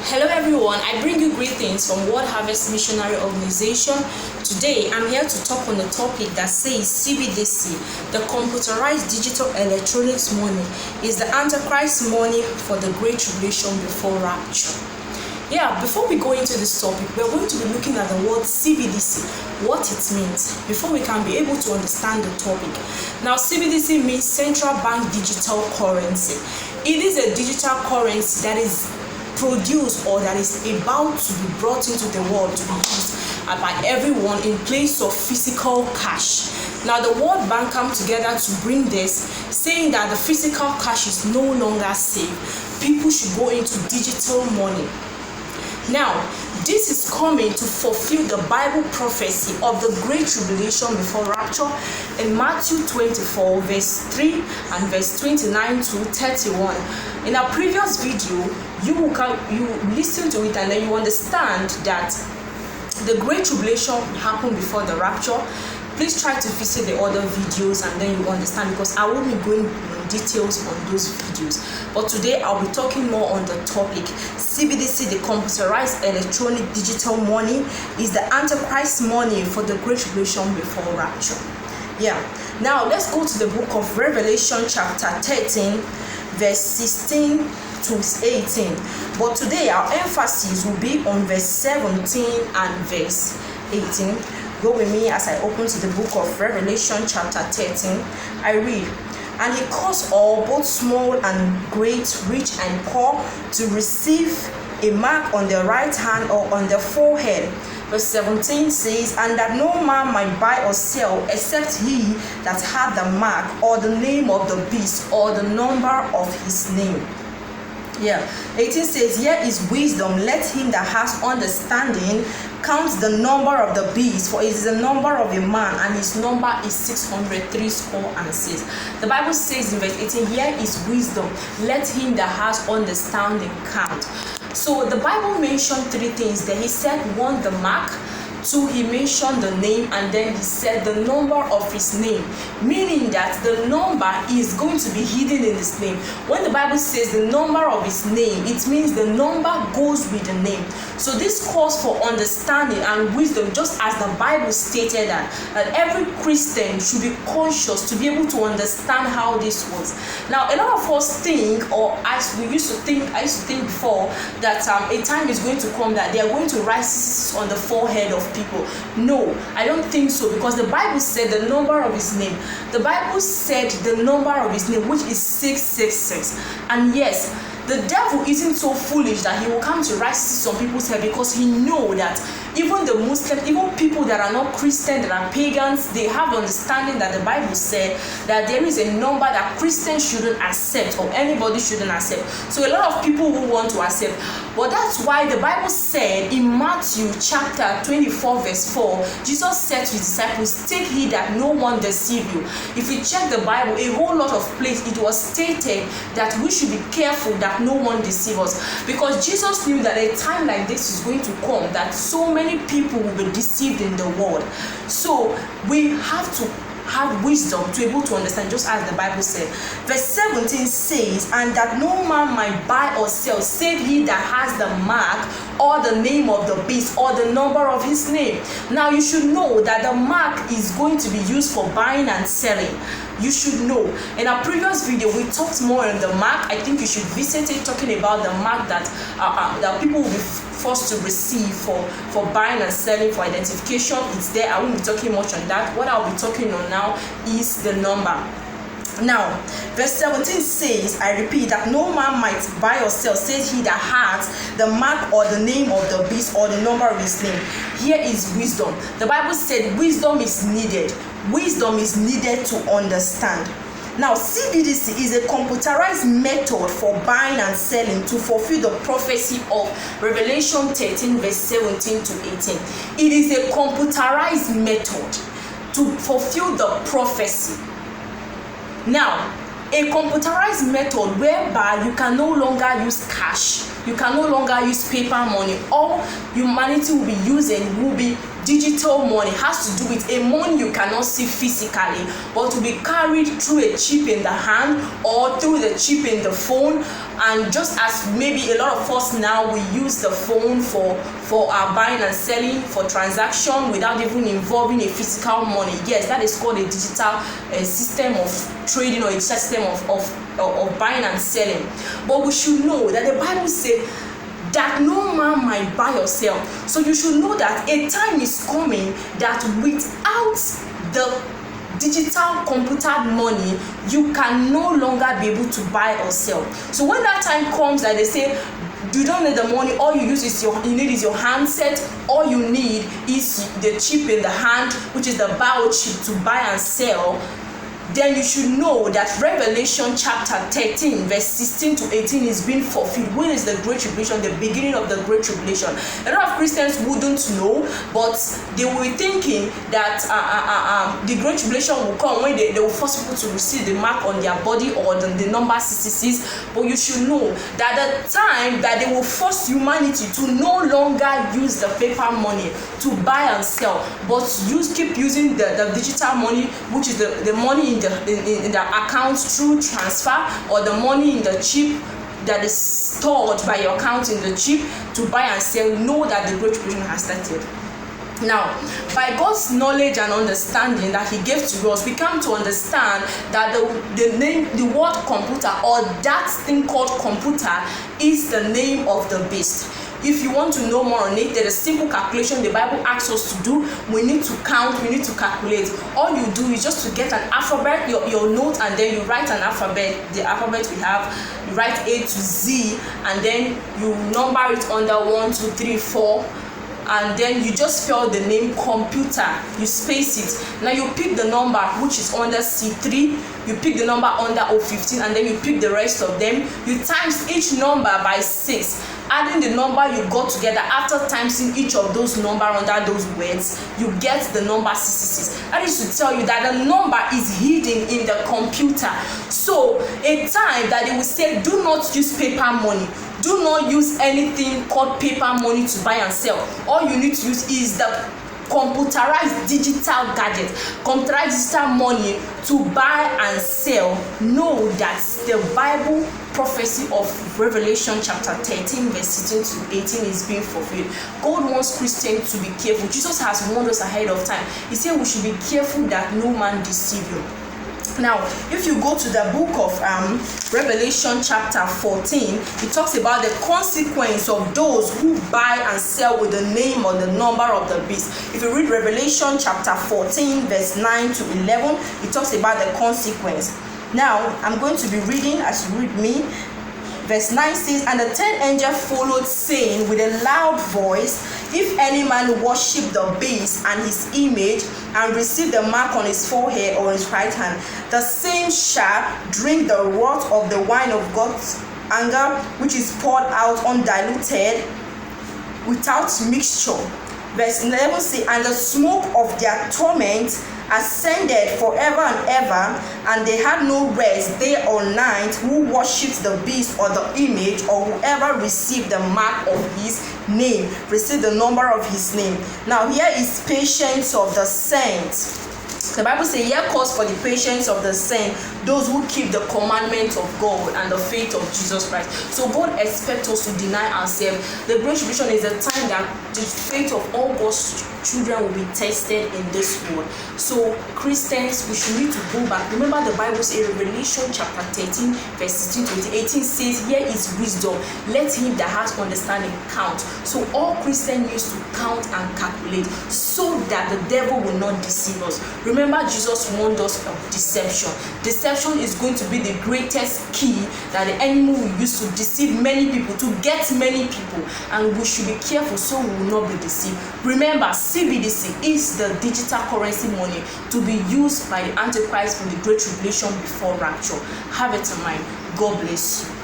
Hello everyone, I bring you greetings from World Harvest Missionary Organization. Today I'm here to talk on the topic that says Cbdc, the computerized digital electronics money, is the Antichrist money for the Great Tribulation before Rapture. Before we go into this topic, we're going to be looking at the word Cbdc, what it means, before we can be able to understand the topic. Now, Cbdc means Central Bank Digital Currency. It is a digital currency that is produced or that is about to be brought into the world to be used by everyone in place of physical cash. Now, the World Bank come together to bring this, saying that the physical cash is no longer safe. People should go into digital money. Now, this is coming to fulfill the Bible prophecy of the Great Tribulation before Rapture in Matthew 24, verse 3 and verse 29 to 31. In our previous video, you listen to it and then you understand that the Great Tribulation happened before the Rapture. Please try to visit the other videos and then you understand, because I will be going in details on those videos. But today I'll be talking more on the topic. Cbdc, the computerized electronic digital money, is the Antichrist money for the Great Tribulation before Rapture. Now let's go to the book of Revelation chapter 13 verse 16 to 18. But today our emphasis will be on verse 17 and verse 18. Go with me as I open to the book of Revelation chapter 13. I read, "And he caused all, both small and great, rich and poor, to receive a mark on their right hand or on their forehead." Verse 17 says, "And that no man might buy or sell except he that had the mark or the name of the beast or the number of his name." 18 says, "Here is wisdom, let him that has understanding count the number of the beast, for it is the number of a man, and his number is 666." The Bible says in verse 18, "Here is wisdom, let him that has understanding count." So the Bible mentioned three things there. He said, one, the mark; two, he mentioned the name, and then he said the number of his name, meaning that the number is going to be hidden in his name. When the Bible says the number of his name, it means the number goes with the name. So this calls for understanding and wisdom, just as the Bible stated that every Christian should be conscious to be able to understand how this works. Now, a lot of us think, or as we used to think, I used to think before, that a time is going to come that they are going to write CCs on the forehead of people. No, I don't think so, because the Bible said the number of his name. The Bible said the number of his name, which is 666. And yes, the devil isn't so foolish that he will come to write CCs on people's head, because he knows that even the Muslims, even people that are not Christian, that are pagans, they have understanding that the Bible said that there is a number that Christians shouldn't accept, or anybody shouldn't accept. So a lot of people will want to accept. But that's why the Bible said in Matthew chapter 24 verse 4, Jesus said to his disciples, "Take heed that no one deceive you." If you check the Bible, a whole lot of places it was stated that we should be careful that no one deceive us, because Jesus knew that a time like this is going to come, that so many people will be deceived in the world. So we have to have wisdom to be able to understand, just as the Bible said. Verse 17 says, "And that no man might buy or sell save he that has the mark or the name of the beast or the number of his name." Now you should know that the mark is going to be used for buying and selling. You should know. In our previous video, we talked more on the mark. I think you should visit it, talking about the mark that people will be forced to receive for buying and selling, for identification. It's there. I won't be talking much on that. What I'll be talking on now is the number. Now, verse 17 says, I repeat, "That no man might buy or sell, save he that has the mark or the name of the beast or the number of his name." Here is wisdom. The Bible said wisdom is needed. Wisdom is needed to understand. Now, Cbdc is a computerized method for buying and selling to fulfill the prophecy of Revelation 13 verse 17 to 18. It is a computerized method to fulfill the prophecy. Now, a computerized method whereby you can no longer use cash, you can no longer use paper money. All humanity will be using will be digital money has to do with a money you cannot see physically, but will be carried through a chip in the hand or through the chip in the phone. And just as maybe a lot of us now, we use the phone for our buying and selling, for transaction, without even involving a physical money. Yes, that is called a digital system of trading, or a system of buying and selling. But we should know that the Bible says that no man might buy or sell. So you should know that a time is coming that without the digital computer money, you can no longer be able to buy or sell. So when that time comes that they say you don't need the money, all you use is you need is your handset, all you need is the chip in the hand, which is the biochip, to buy and sell, then you should know that Revelation chapter 13 verse 16 to 18 is being fulfilled. When is the Great Tribulation? The beginning of the Great Tribulation. A lot of Christians wouldn't know, but they will be thinking that the Great Tribulation will come when they will force people to receive the mark on their body, or the number 666. But you should know that the time that they will force humanity to no longer use the paper money to buy and sell, but keep using the digital money, which is the money in the account through transfer, or the money in the chip that is stored by your account in the chip to buy and sell. Know that the Great Tribulation has started. Now, by God's knowledge and understanding that He gave to us, we come to understand that the word computer, or that thing called computer, is the name of the beast. If you want to know more on it, there is a simple calculation the Bible asks us to do. We need to count, we need to calculate. All you do is just to get an alphabet, your note, and then you write an alphabet. The alphabet we have, you write A to Z, and then you number it under 1, 2, 3, 4. And then you just spell the name computer, you space it. Now you pick the number which is under C3, you pick the number under O15, and then you pick the rest of them. You times each number by 6. Adding the number you got together after timesing each of those number under those words, you get the number 666. That is to tell you that the number is hidden in the computer. So a time that they will say, do not use paper money. Do not use anything called paper money to buy and sell. All you need to use is the computerized digital gadget, computerized digital money to buy and sell. Know that the Bible prophecy of Revelation chapter 13 verse 16 to 18 is being fulfilled. God wants Christians to be careful. Jesus has warned us ahead of time. He said we should be careful that no man deceive you. Now, if you go to the book of Revelation chapter 14, it talks about the consequence of those who buy and sell with the name or the number of the beast. If you read Revelation chapter 14 verse 9 to 11, it talks about the consequence. Now, I'm going to be reading as you read me. Verse 9 says, and the 10th angel followed, saying with a loud voice, if any man worship the beast and his image, and receive the mark on his forehead or his right hand, the same shall drink the wrath of the wine of God's anger, which is poured out undiluted, without mixture. Verse 11 says, and the smoke of their torment ascended forever and ever, and they had no rest day or night, who worshipped the beast or the image, or whoever received the mark of his name, received the number of his name. Now here is patience of the saints. The Bible says, here calls for the patience of the saints, those who keep the commandments of God and the faith of Jesus Christ. So God expects us to deny ourselves. The Great Tribulation is a time that the faith of all God's children will be tested in this world. So Christians, we should need to go back. Remember, the Bible says, Revelation chapter 13 verse 16 to 18 says, here is wisdom, let him that has understanding count. So all Christians need to count and calculate, so that the devil will not deceive us. Remember, Jesus warned us of deception. Deception is going to be the greatest key that the enemy will use to deceive many people, to get many people, and we should be careful so we will not be deceived. Remember, Cbdc is the digital currency money to be used by the Antichrist in the Great Tribulation before Rapture. Have it in mind. God bless you.